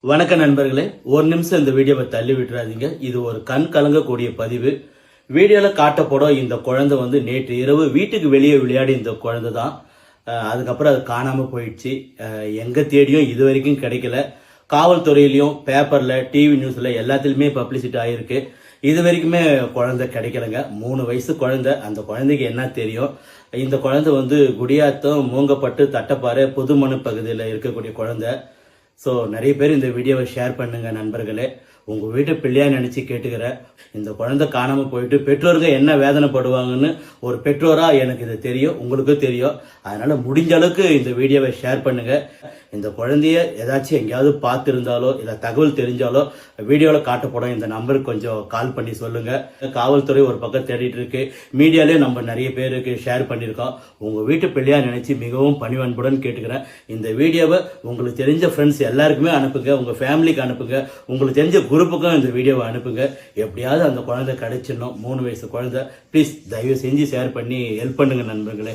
வணக்க நண்பர்களே, ஒரு நிமிஷம் இந்த வீடியோவை தள்ளி விட்டுறாதீங்க. இது ஒரு கண் கலங்கக்கூடிய பதிவு. வீடியோல காட்டப்படும் இந்த குழந்தை நேற்று இரவு வீட்டுக்கு வெளியே விளையாடி இந்த குழந்தை தான். அதுக்கப்புறம் அது காணாம போயிடுச்சு. எங்க தேடியும் இது வரைக்கும் கிடைக்கல. காவல்துறையிலையும் பேப்பர்ல டிவி நியூஸ்ல எல்லாத்திலுமே பப்ளிசிட்டி ஆயிருக்கு. இது வரைக்குமே குழந்தை கிடைக்கலங்க. 3 வயசு குழந்தை. அந்த குழந்தைக்கு என்ன தெரியும்? இந்த குழந்தை குடியாத்தம் மூங்கப்பட்டு தட்டப்பாறை புதுமணு பகுதியில் இருக்கக்கூடிய குழந்தை. ஸோ நிறைய பேர் இந்த வீடியோவை ஷேர் பண்ணுங்க நண்பர்களே. உங்கள் வீட்டை பிள்ளையா நினச்சி கேட்டுக்கிறேன். இந்த குழந்தை காணாமல் போயிட்டு பெற்றோர்கள் என்ன வேதனைப்படுவாங்கன்னு ஒரு பெற்றோராக எனக்கு இது தெரியும், உங்களுக்கும் தெரியும். அதனால் முடிஞ்ச அளவுக்கு இந்த வீடியோவை ஷேர் பண்ணுங்க. இந்த குழந்தைய ஏதாச்சும் எங்கேயாவது பார்த்துருந்தாலோ இல்லை தகவல் தெரிஞ்சாலோ வீடியோவில் காட்டப்படும் இந்த நம்பருக்கு கொஞ்சம் கால் பண்ணி சொல்லுங்க. காவல்துறை ஒரு பக்கம் தேடிட்டு இருக்கு, மீடியாலே நம்ம நிறைய பேருக்கு ஷேர் பண்ணியிருக்கோம். உங்கள் வீட்டு பிள்ளையா நினைச்சு மிகவும் பணிவன்புடன் கேட்டுக்கிறேன். இந்த வீடியோவை உங்களுக்கு தெரிஞ்ச ஃப்ரெண்ட்ஸ் எல்லாருக்குமே அனுப்புங்க, உங்கள் ஃபேமிலிக்கு அனுப்புங்க, உங்களுக்கு தெரிஞ்ச குரூப்புக்கும் இந்த வீடியோவை அனுப்புங்க. எப்படியாவது அந்த குழந்தை கிடைச்சிடணும். 3 வயசு குழந்தை. ப்ளீஸ் தயவு செஞ்சு ஷேர் பண்ணி ஹெல்ப் பண்ணுங்க நண்பர்களே.